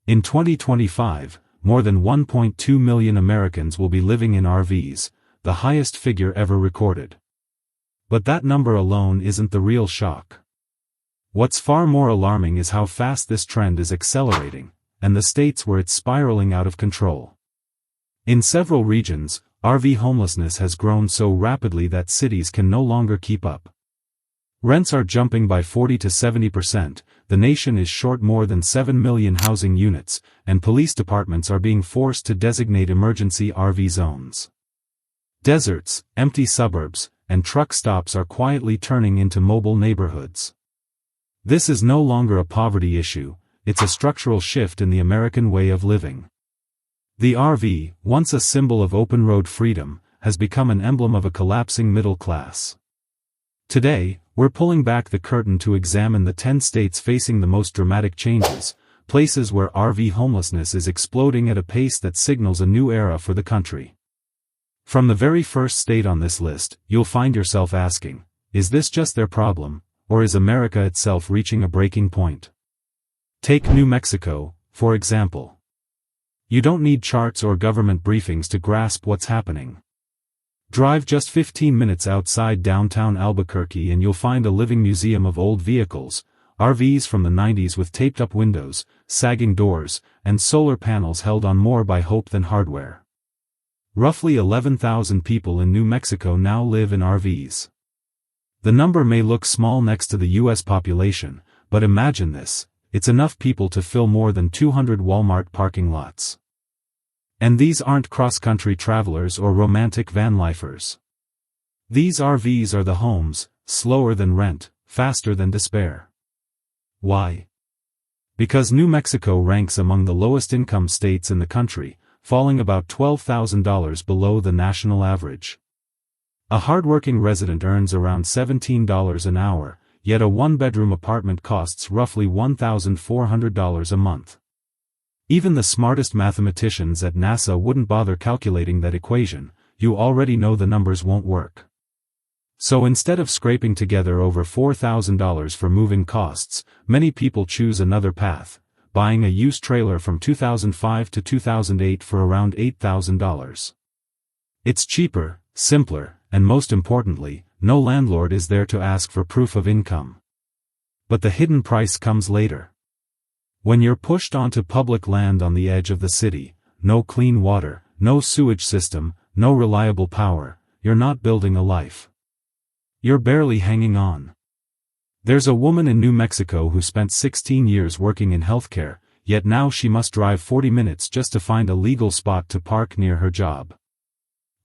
In 2025, more than 1.2 million Americans will be living in RVs, the highest figure ever recorded. But that number alone isn't the real shock. What's far more alarming is how fast this trend is accelerating, and the states where it's spiraling out of control. In several regions, RV homelessness has grown so rapidly that cities can no longer keep up. Rents are jumping by 40 to 70%, the nation is short more than 7 million housing units, and police departments are being forced to designate emergency RV zones. Deserts, empty suburbs, and truck stops are quietly turning into mobile neighborhoods. This is no longer a poverty issue, it's a structural shift in the American way of living. The RV, once a symbol of open-road freedom, has become an emblem of a collapsing middle class. Today, we're pulling back the curtain to examine the 10 states facing the most dramatic changes, places where RV homelessness is exploding at a pace that signals a new era for the country. From the very first state on this list, you'll find yourself asking, is this just their problem, or is America itself reaching a breaking point? Take New Mexico, for example. You don't need charts or government briefings to grasp what's happening. Drive just 15 minutes outside downtown Albuquerque and you'll find a living museum of old vehicles, RVs from the 90s with taped-up windows, sagging doors, and solar panels held on more by hope than hardware. Roughly 11,000 people in New Mexico now live in RVs. The number may look small next to the U.S. population, but imagine this, it's enough people to fill more than 200 Walmart parking lots. And these aren't cross-country travelers or romantic van lifers. These RVs are the homes, slower than rent, faster than despair. Why? Because New Mexico ranks among the lowest income states in the country, falling about $12,000 below the national average. A hardworking resident earns around $17 an hour, yet a one-bedroom apartment costs roughly $1,400 a month. Even the smartest mathematicians at NASA wouldn't bother calculating that equation, you already know the numbers won't work. So instead of scraping together over $4,000 for moving costs, many people choose another path, buying a used trailer from 2005 to 2008 for around $8,000. It's cheaper, simpler, and most importantly, no landlord is there to ask for proof of income. But the hidden price comes later. When you're pushed onto public land on the edge of the city, no clean water, no sewage system, no reliable power, you're not building a life. You're barely hanging on. There's a woman in New Mexico who spent 16 years working in healthcare, yet now she must drive 40 minutes just to find a legal spot to park near her job.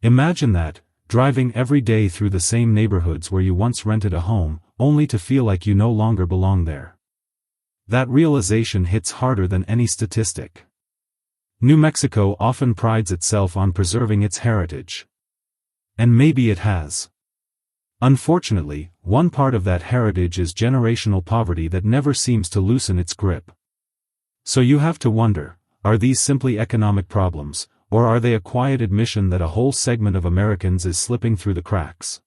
Imagine that, driving every day through the same neighborhoods where you once rented a home, only to feel like you no longer belong there. That realization hits harder than any statistic. New Mexico often prides itself on preserving its heritage. And maybe it has. Unfortunately, one part of that heritage is generational poverty that never seems to loosen its grip. So you have to wonder, are these simply economic problems, or are they a quiet admission that a whole segment of Americans is slipping through the cracks?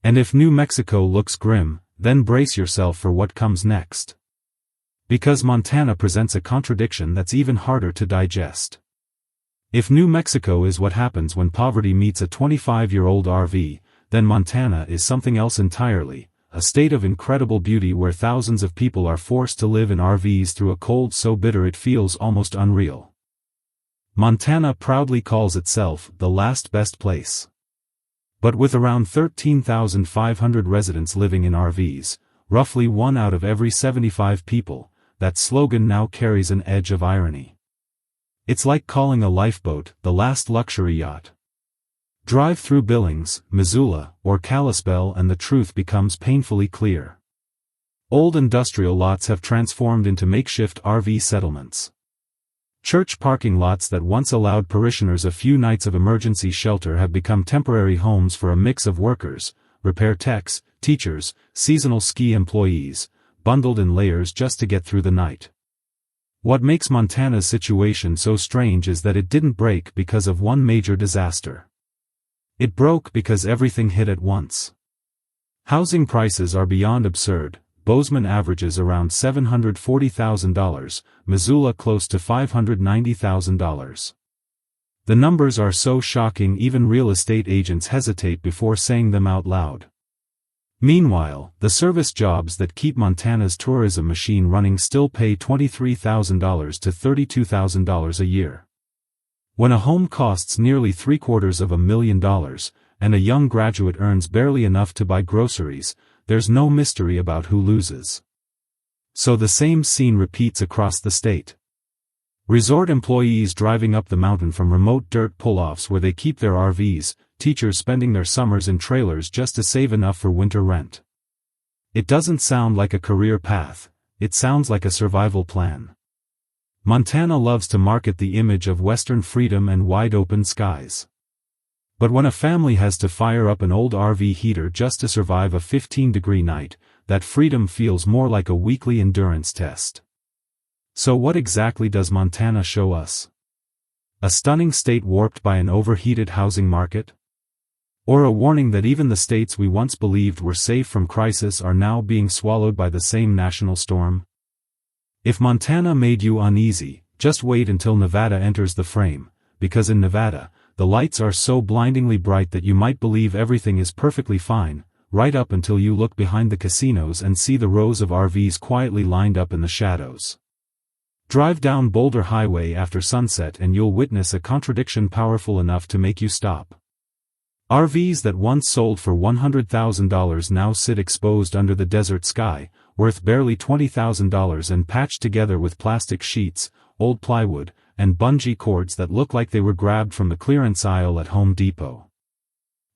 And if New Mexico looks grim, then brace yourself for what comes next. Because Montana presents a contradiction that's even harder to digest. If New Mexico is what happens when poverty meets a 25-year-old RV, then Montana is something else entirely, a state of incredible beauty where thousands of people are forced to live in RVs through a cold so bitter it feels almost unreal. Montana proudly calls itself the last best place. But with around 13,500 residents living in RVs, roughly 1 out of every 75 people, that slogan now carries an edge of irony. It's like calling a lifeboat the last luxury yacht. Drive through Billings, Missoula, or Kalispell and the truth becomes painfully clear. Old industrial lots have transformed into makeshift RV settlements. Church parking lots that once allowed parishioners a few nights of emergency shelter have become temporary homes for a mix of workers, repair techs, teachers, seasonal ski employees, bundled in layers just to get through the night. What makes Montana's situation so strange is that it didn't break because of one major disaster. It broke because everything hit at once. Housing prices are beyond absurd, Bozeman averages around $740,000, Missoula close to $590,000. The numbers are so shocking even real estate agents hesitate before saying them out loud. Meanwhile, the service jobs that keep Montana's tourism machine running still pay $23,000 to $32,000 a year. When a home costs nearly $750,000, and a young graduate earns barely enough to buy groceries, there's no mystery about who loses. So the same scene repeats across the state. Resort employees driving up the mountain from remote dirt pull-offs where they keep their RVs, teachers spending their summers in trailers just to save enough for winter rent. It doesn't sound like a career path, it sounds like a survival plan. Montana loves to market the image of Western freedom and wide-open skies. But when a family has to fire up an old RV heater just to survive a 15-degree night, that freedom feels more like a weekly endurance test. So what exactly does Montana show us? A stunning state warped by an overheated housing market? Or a warning that even the states we once believed were safe from crisis are now being swallowed by the same national storm? If Montana made you uneasy, just wait until Nevada enters the frame, because in Nevada, the lights are so blindingly bright that you might believe everything is perfectly fine, right up until you look behind the casinos and see the rows of RVs quietly lined up in the shadows. Drive down Boulder Highway after sunset and you'll witness a contradiction powerful enough to make you stop. RVs that once sold for $100,000 now sit exposed under the desert sky, worth barely $20,000 and patched together with plastic sheets, old plywood, and bungee cords that look like they were grabbed from the clearance aisle at Home Depot.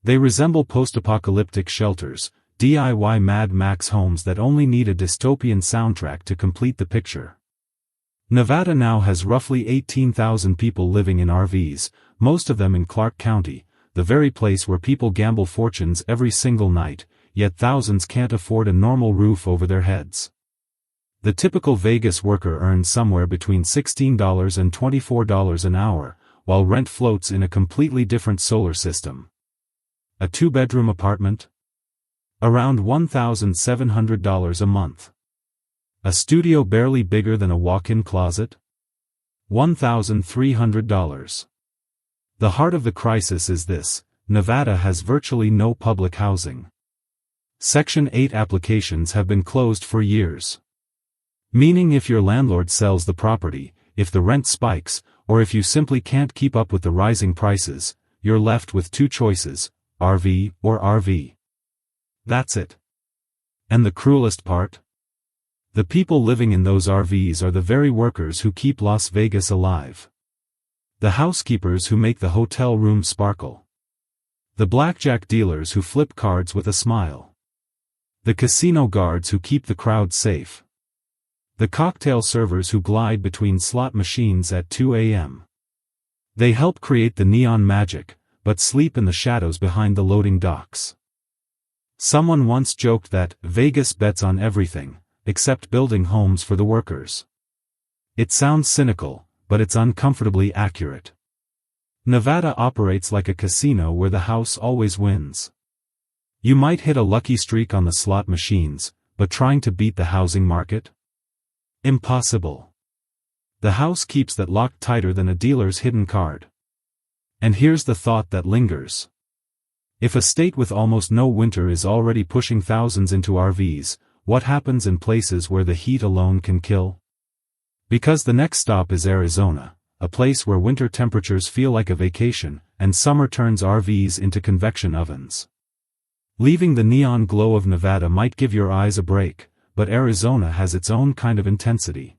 They resemble post-apocalyptic shelters, DIY Mad Max homes that only need a dystopian soundtrack to complete the picture. Nevada now has roughly 18,000 people living in RVs, most of them in Clark County, the very place where people gamble fortunes every single night, yet thousands can't afford a normal roof over their heads. The typical Vegas worker earns somewhere between $16 and $24 an hour, while rent floats in a completely different solar system. A two-bedroom apartment? Around $1,700 a month. A studio barely bigger than a walk-in closet? $1,300. The heart of the crisis is this: Nevada has virtually no public housing. Section 8 applications have been closed for years. Meaning if your landlord sells the property, if the rent spikes, or if you simply can't keep up with the rising prices, you're left with two choices, RV or RV. That's it. And the cruelest part? The people living in those RVs are the very workers who keep Las Vegas alive. The housekeepers who make the hotel room sparkle. The blackjack dealers who flip cards with a smile. The casino guards who keep the crowd safe. The cocktail servers who glide between slot machines at 2 a.m. They help create the neon magic, but sleep in the shadows behind the loading docks. Someone once joked that Vegas bets on everything, except building homes for the workers. It sounds cynical, but it's uncomfortably accurate. Nevada operates like a casino where the house always wins. You might hit a lucky streak on the slot machines, but trying to beat the housing market? Impossible. The house keeps that locked tighter than a dealer's hidden card. And here's the thought that lingers. If a state with almost no winter is already pushing thousands into RVs, what happens in places where the heat alone can kill? Because the next stop is Arizona, a place where winter temperatures feel like a vacation, and summer turns RVs into convection ovens. Leaving the neon glow of Nevada might give your eyes a break, but Arizona has its own kind of intensity.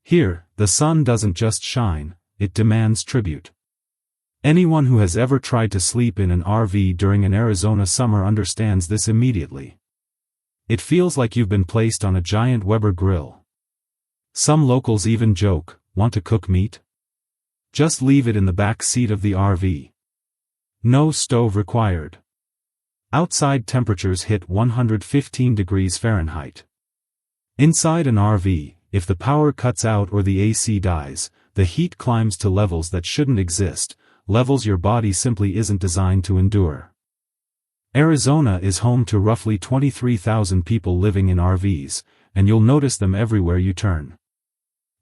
Here, the sun doesn't just shine, it demands tribute. Anyone who has ever tried to sleep in an RV during an Arizona summer understands this immediately. It feels like you've been placed on a giant Weber grill. Some locals even joke, "Want to cook meat? Just leave it in the back seat of the RV. No stove required." Outside temperatures hit 115 degrees Fahrenheit. Inside an RV, if the power cuts out or the AC dies, the heat climbs to levels that shouldn't exist, levels your body simply isn't designed to endure. Arizona is home to roughly 23,000 people living in RVs, and you'll notice them everywhere you turn.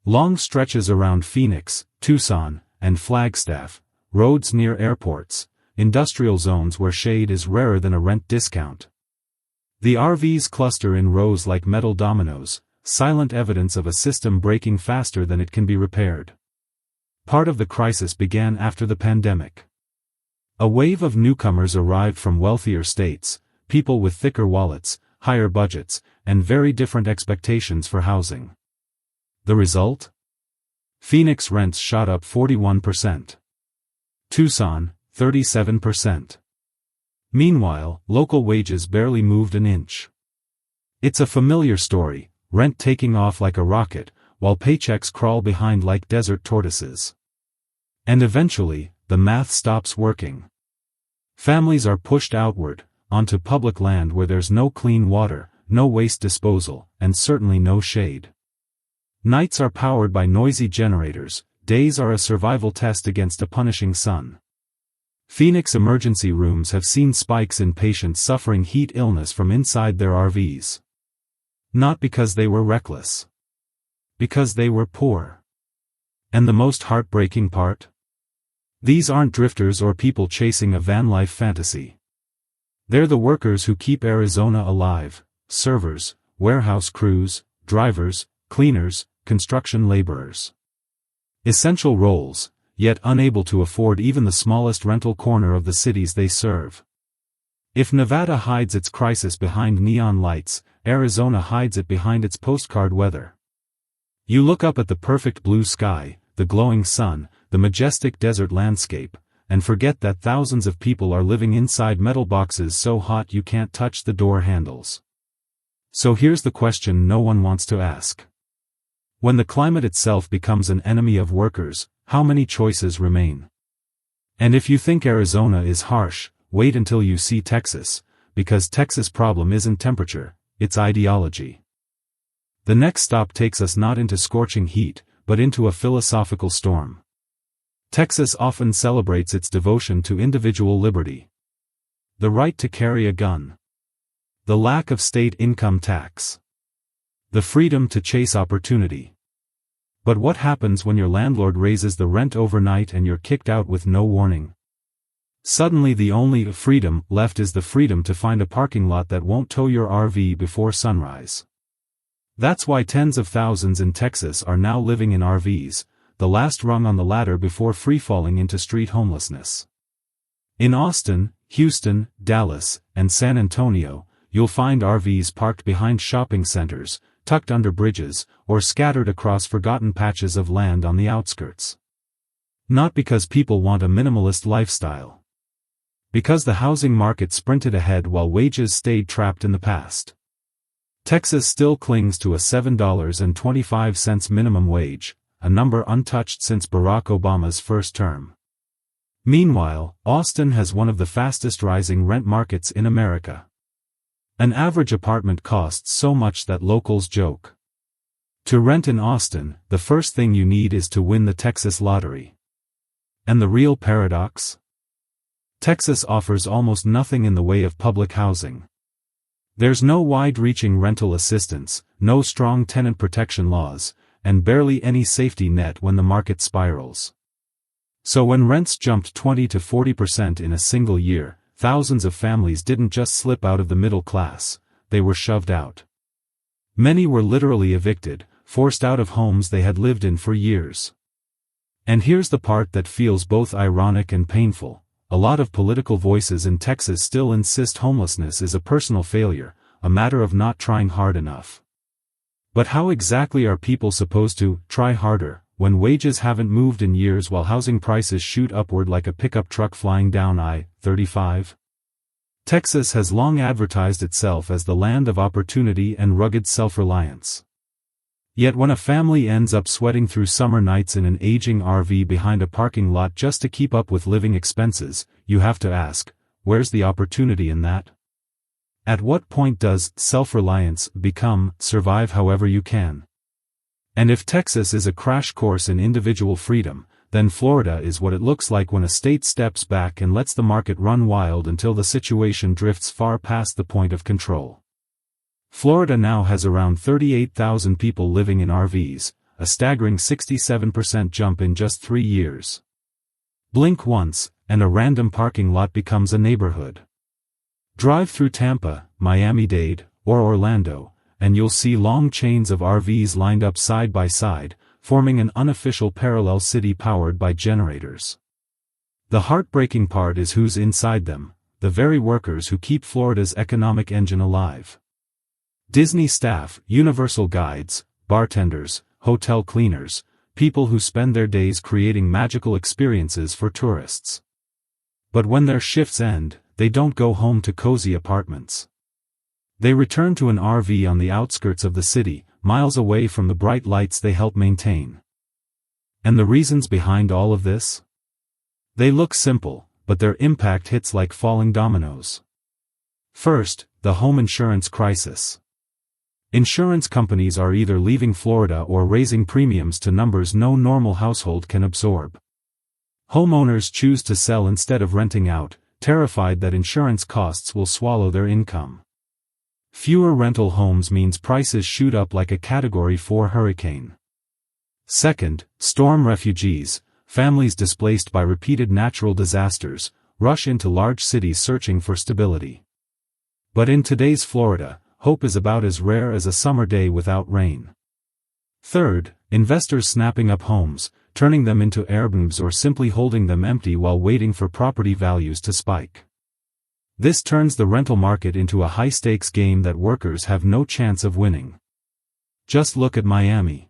Long stretches around Phoenix, Tucson, and Flagstaff, roads near airports, industrial zones where shade is rarer than a rent discount. The RVs cluster in rows like metal dominoes, silent evidence of a system breaking faster than it can be repaired. Part of the crisis began after the pandemic. A wave of newcomers arrived from wealthier states, people with thicker wallets, higher budgets, and very different expectations for housing. The result? Phoenix rents shot up 41%. Tucson, 37%. Meanwhile, local wages barely moved an inch. It's a familiar story, rent taking off like a rocket, while paychecks crawl behind like desert tortoises. And eventually, the math stops working. Families are pushed outward, onto public land where there's no clean water, no waste disposal, and certainly no shade. Nights are powered by noisy generators, days are a survival test against a punishing sun. Phoenix emergency rooms have seen spikes in patients suffering heat illness from inside their RVs. Not because they were reckless. Because they were poor. And the most heartbreaking part? These aren't drifters or people chasing a van life fantasy. They're the workers who keep Arizona alive: servers, warehouse crews, drivers, cleaners, construction laborers. Essential roles, yet unable to afford even the smallest rental corner of the cities they serve. If Nevada hides its crisis behind neon lights, Arizona hides it behind its postcard weather. You look up at the perfect blue sky, the glowing sun, the majestic desert landscape, and forget that thousands of people are living inside metal boxes so hot you can't touch the door handles. So here's the question no one wants to ask. When the climate itself becomes an enemy of workers, how many choices remain? And if you think Arizona is harsh, wait until you see Texas, because Texas' problem isn't temperature, it's ideology. The next stop takes us not into scorching heat, but into a philosophical storm. Texas often celebrates its devotion to individual liberty. The right to carry a gun. The lack of state income tax. The freedom to chase opportunity. But what happens when your landlord raises the rent overnight and you're kicked out with no warning? Suddenly the only freedom left is the freedom to find a parking lot that won't tow your RV before sunrise. That's why tens of thousands in Texas are now living in RVs, the last rung on the ladder before free-falling into street homelessness. In Austin, Houston, Dallas, and San Antonio, you'll find RVs parked behind shopping centers, tucked under bridges, or scattered across forgotten patches of land on the outskirts. Not because people want a minimalist lifestyle. Because the housing market sprinted ahead while wages stayed trapped in the past. Texas still clings to a $7.25 minimum wage, a number untouched since Barack Obama's first term. Meanwhile, Austin has one of the fastest rising rent markets in America. An average apartment costs so much that locals joke. To rent in Austin, the first thing you need is to win the Texas lottery. And the real paradox? Texas offers almost nothing in the way of public housing. There's no wide-reaching rental assistance, no strong tenant protection laws, and barely any safety net when the market spirals. So when rents jumped 20 to 40% in a single year, thousands of families didn't just slip out of the middle class, they were shoved out. Many were literally evicted, forced out of homes they had lived in for years. And here's the part that feels both ironic and painful. A lot of political voices in Texas still insist homelessness is a personal failure, a matter of not trying hard enough. But how exactly are people supposed to try harder, when wages haven't moved in years while housing prices shoot upward like a pickup truck flying down I-35? Texas has long advertised itself as the land of opportunity and rugged self-reliance. Yet when a family ends up sweating through summer nights in an aging RV behind a parking lot just to keep up with living expenses, you have to ask, where's the opportunity in that? At what point does self-reliance become survive however you can? And if Texas is a crash course in individual freedom, then Florida is what it looks like when a state steps back and lets the market run wild until the situation drifts far past the point of control. Florida now has around 38,000 people living in RVs, a staggering 67% jump in just 3 years. Blink once, and a random parking lot becomes a neighborhood. Drive through Tampa, Miami-Dade, or Orlando, and you'll see long chains of RVs lined up side by side, forming an unofficial parallel city powered by generators. The heartbreaking part is who's inside them, the very workers who keep Florida's economic engine alive. Disney staff, Universal guides, bartenders, hotel cleaners, people who spend their days creating magical experiences for tourists. But when their shifts end, they don't go home to cozy apartments. They return to an RV on the outskirts of the city, miles away from the bright lights they help maintain. And the reasons behind all of this? They look simple, but their impact hits like falling dominoes. First, the home insurance crisis. Insurance companies are either leaving Florida or raising premiums to numbers no normal household can absorb. Homeowners choose to sell instead of renting out, terrified that insurance costs will swallow their income. Fewer rental homes means prices shoot up like a Category 4 hurricane. Second, storm refugees, families displaced by repeated natural disasters, rush into large cities searching for stability. But in today's Florida, hope is about as rare as a summer day without rain. Third, investors snapping up homes, turning them into Airbnbs or simply holding them empty while waiting for property values to spike. This turns the rental market into a high-stakes game that workers have no chance of winning. Just look at Miami.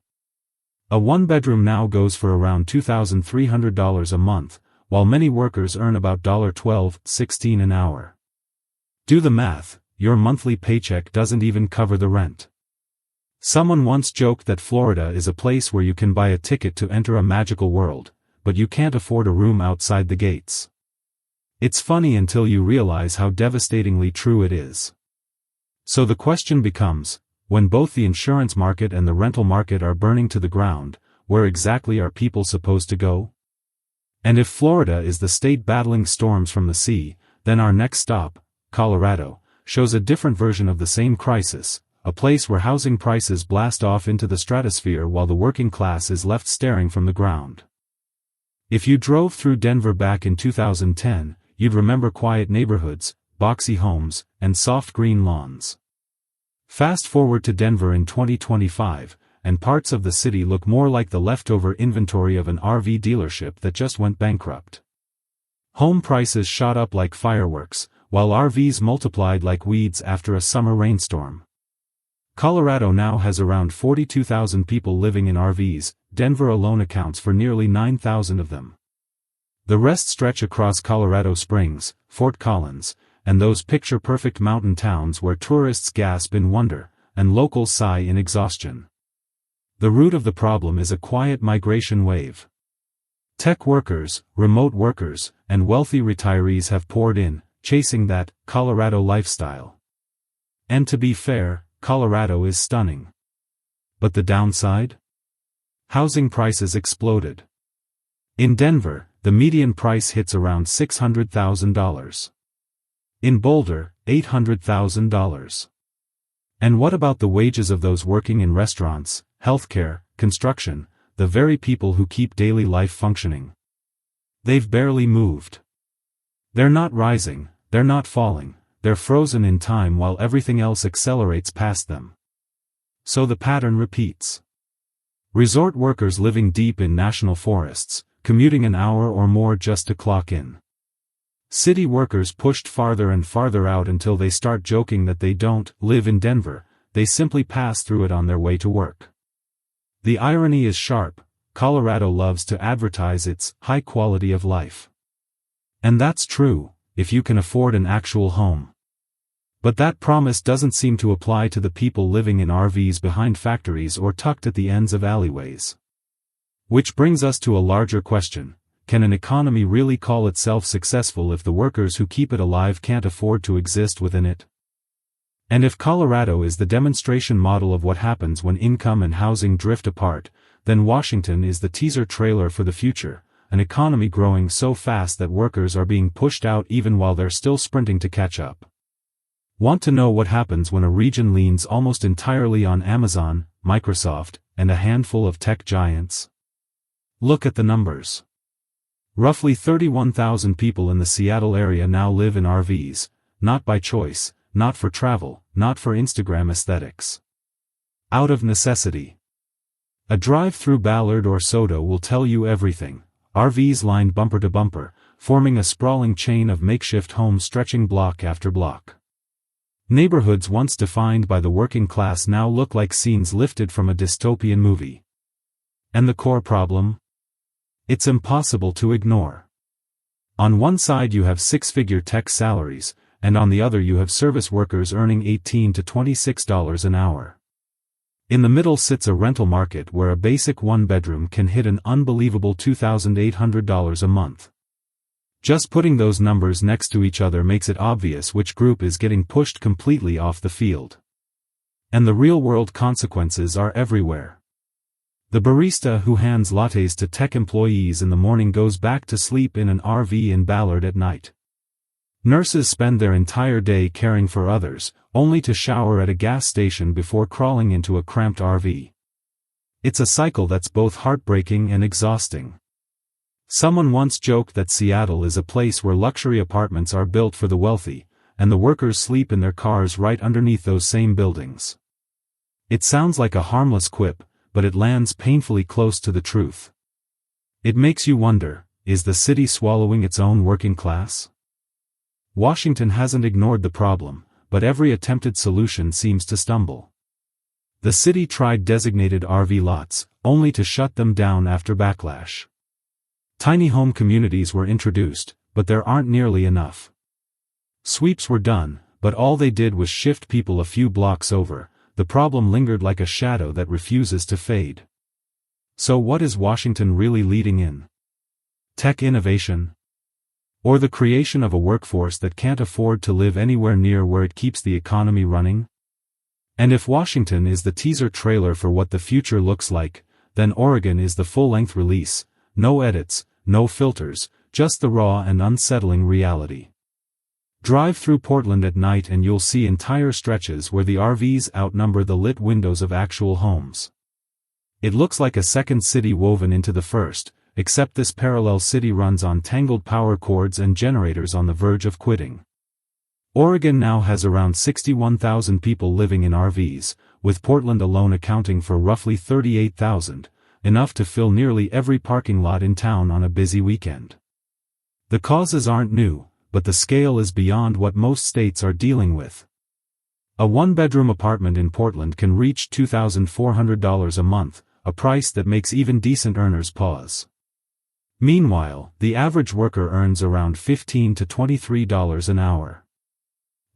A one-bedroom now goes for around $2,300 a month, while many workers earn about $12.16 an hour. Do the math. Your monthly paycheck doesn't even cover the rent. Someone once joked that Florida is a place where you can buy a ticket to enter a magical world, but you can't afford a room outside the gates. It's funny until you realize how devastatingly true it is. So the question becomes, when both the insurance market and the rental market are burning to the ground, where exactly are people supposed to go? And if Florida is the state battling storms from the sea, then our next stop, Colorado, shows a different version of the same crisis, a place where housing prices blast off into the stratosphere while the working class is left staring from the ground. If you drove through Denver back in 2010, you'd remember quiet neighborhoods, boxy homes, and soft green lawns. Fast forward to Denver in 2025, and parts of the city look more like the leftover inventory of an RV dealership that just went bankrupt. Home prices shot up like fireworks, while RVs multiplied like weeds after a summer rainstorm. Colorado now has around 42,000 people living in RVs, Denver alone accounts for nearly 9,000 of them. The rest stretch across Colorado Springs, Fort Collins, and those picture-perfect mountain towns where tourists gasp in wonder, and locals sigh in exhaustion. The root of the problem is a quiet migration wave. Tech workers, remote workers, and wealthy retirees have poured in, chasing that Colorado lifestyle. And to be fair, Colorado is stunning. But the downside? Housing prices exploded. In Denver, the median price hits around $600,000. In Boulder, $800,000. And what about the wages of those working in restaurants, healthcare, construction, the very people who keep daily life functioning? They've barely moved. They're not rising. They're not falling, they're frozen in time while everything else accelerates past them. So the pattern repeats. Resort workers living deep in national forests, commuting an hour or more just to clock in. City workers pushed farther and farther out until they start joking that they don't live in Denver, they simply pass through it on their way to work. The irony is sharp. Colorado loves to advertise its high quality of life. And that's true, if you can afford an actual home. But that promise doesn't seem to apply to the people living in RVs behind factories or tucked at the ends of alleyways. Which brings us to a larger question: can an economy really call itself successful if the workers who keep it alive can't afford to exist within it? And if Colorado is the demonstration model of what happens when income and housing drift apart, then Washington is the teaser trailer for the future, an economy growing so fast that workers are being pushed out even while they're still sprinting to catch up. Want to know what happens when a region leans almost entirely on Amazon, Microsoft, and a handful of tech giants? Look at the numbers. Roughly 31,000 people in the Seattle area now live in RVs, not by choice, not for travel, not for Instagram aesthetics. Out of necessity. A drive through Ballard or Soto will tell you everything. RVs lined bumper to bumper, forming a sprawling chain of makeshift homes stretching block after block. Neighborhoods once defined by the working class now look like scenes lifted from a dystopian movie. And the core problem? It's impossible to ignore. On one side you have six-figure tech salaries, and on the other you have service workers earning $18 to $26 an hour. In the middle sits a rental market where a basic one-bedroom can hit an unbelievable $2,800 a month. Just putting those numbers next to each other makes it obvious which group is getting pushed completely off the field. And the real-world consequences are everywhere. The barista who hands lattes to tech employees in the morning goes back to sleep in an RV in Ballard at night. Nurses spend their entire day caring for others, only to shower at a gas station before crawling into a cramped RV. It's a cycle that's both heartbreaking and exhausting. Someone once joked that Seattle is a place where luxury apartments are built for the wealthy, and the workers sleep in their cars right underneath those same buildings. It sounds like a harmless quip, but it lands painfully close to the truth. It makes you wonder, is the city swallowing its own working class? Washington hasn't ignored the problem, but every attempted solution seems to stumble. The city tried designated RV lots, only to shut them down after backlash. Tiny home communities were introduced, but there aren't nearly enough. Sweeps were done, but all they did was shift people a few blocks over. The problem lingered like a shadow that refuses to fade. So what is Washington really leading in? Tech innovation? Or the creation of a workforce that can't afford to live anywhere near where it keeps the economy running? And if Washington is the teaser trailer for what the future looks like, then Oregon is the full-length release, no edits, no filters, just the raw and unsettling reality. Drive through Portland at night and you'll see entire stretches where the RVs outnumber the lit windows of actual homes. It looks like a second city woven into the first, except this parallel city runs on tangled power cords and generators on the verge of quitting. Oregon now has around 61,000 people living in RVs, with Portland alone accounting for roughly 38,000, enough to fill nearly every parking lot in town on a busy weekend. The causes aren't new, but the scale is beyond what most states are dealing with. A one-bedroom apartment in Portland can reach $2,400 a month, a price that makes even decent earners pause. Meanwhile, the average worker earns around $15 to $23 an hour.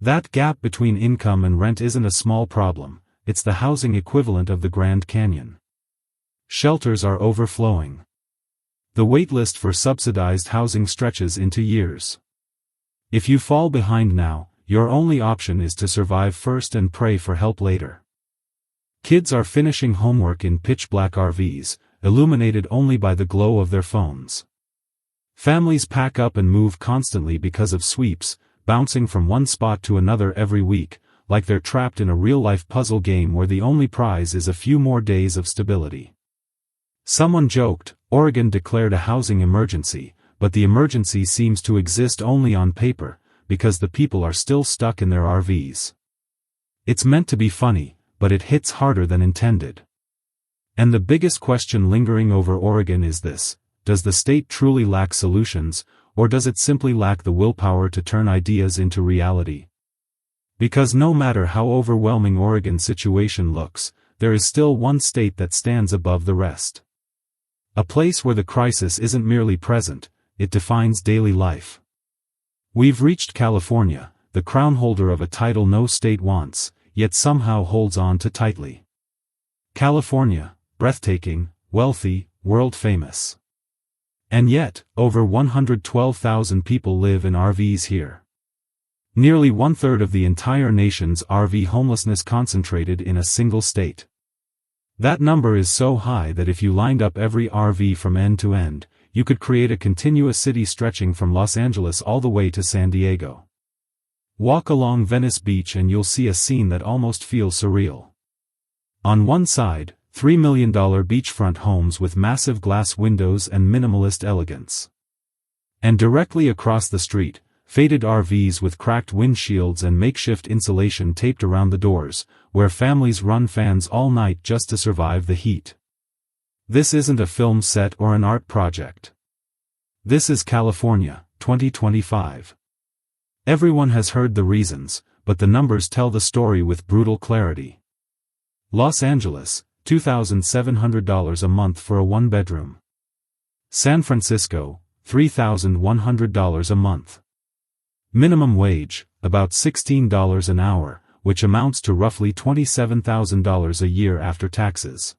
That gap between income and rent isn't a small problem, it's the housing equivalent of the Grand Canyon. Shelters are overflowing. The waitlist for subsidized housing stretches into years. If you fall behind now, your only option is to survive first and pray for help later. Kids are finishing homework in pitch-black RVs, illuminated only by the glow of their phones. Families pack up and move constantly because of sweeps, bouncing from one spot to another every week, like they're trapped in a real-life puzzle game where the only prize is a few more days of stability. Someone joked, Oregon declared a housing emergency, but the emergency seems to exist only on paper, because the people are still stuck in their RVs. It's meant to be funny, but it hits harder than intended. And the biggest question lingering over Oregon is this: does the state truly lack solutions, or does it simply lack the willpower to turn ideas into reality? Because no matter how overwhelming Oregon's situation looks, there is still one state that stands above the rest. A place where the crisis isn't merely present, it defines daily life. We've reached California, the crown holder of a title no state wants, yet somehow holds on to tightly. California, breathtaking, wealthy, world-famous. And yet, over 112,000 people live in RVs here. Nearly one-third of the entire nation's RV homelessness concentrated in a single state. That number is so high that if you lined up every RV from end to end, you could create a continuous city stretching from Los Angeles all the way to San Diego. Walk along Venice Beach and you'll see a scene that almost feels surreal. On one side, $3 million beachfront homes with massive glass windows and minimalist elegance. And directly across the street, faded RVs with cracked windshields and makeshift insulation taped around the doors, where families run fans all night just to survive the heat. This isn't a film set or an art project. This is California, 2025. Everyone has heard the reasons, but the numbers tell the story with brutal clarity. Los Angeles, $2,700 a month for a one-bedroom. San Francisco, $3,100 a month. Minimum wage, about $16 an hour, which amounts to roughly $27,000 a year after taxes.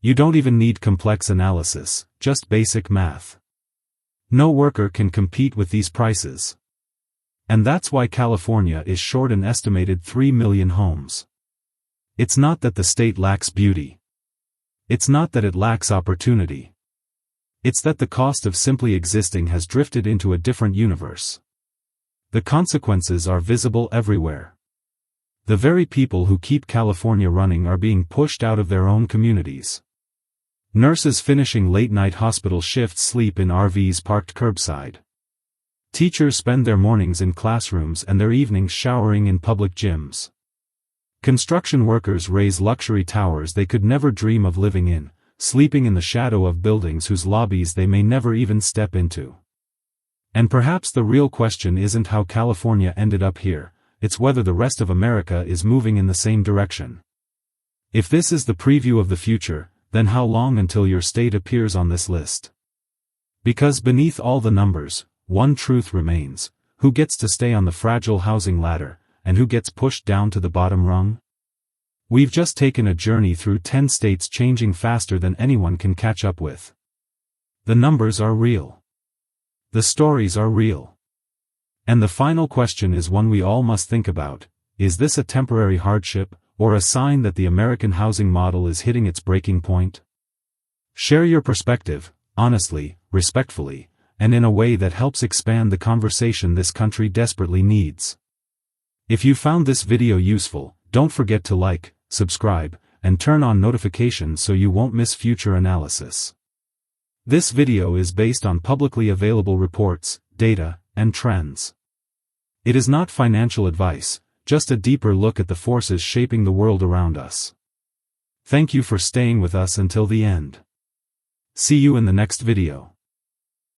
You don't even need complex analysis, just basic math. No worker can compete with these prices. And that's why California is short an estimated 3 million homes. It's not that the state lacks beauty. It's not that it lacks opportunity. It's that the cost of simply existing has drifted into a different universe. The consequences are visible everywhere. The very people who keep California running are being pushed out of their own communities. Nurses finishing late-night hospital shifts sleep in RVs parked curbside. Teachers spend their mornings in classrooms and their evenings showering in public gyms. Construction workers raise luxury towers they could never dream of living in, sleeping in the shadow of buildings whose lobbies they may never even step into. And perhaps the real question isn't how California ended up here, it's whether the rest of America is moving in the same direction. If this is the preview of the future, then how long until your state appears on this list? Because beneath all the numbers, one truth remains: who gets to stay on the fragile housing ladder, and who gets pushed down to the bottom rung? We've just taken a journey through 10 states changing faster than anyone can catch up with. The numbers are real. The stories are real. And the final question is one we all must think about: is this a temporary hardship, or a sign that the American housing model is hitting its breaking point? Share your perspective, honestly, respectfully, and in a way that helps expand the conversation this country desperately needs. If you found this video useful, don't forget to like, subscribe, and turn on notifications so you won't miss future analysis. This video is based on publicly available reports, data, and trends. It is not financial advice, just a deeper look at the forces shaping the world around us. Thank you for staying with us until the end. See you in the next video.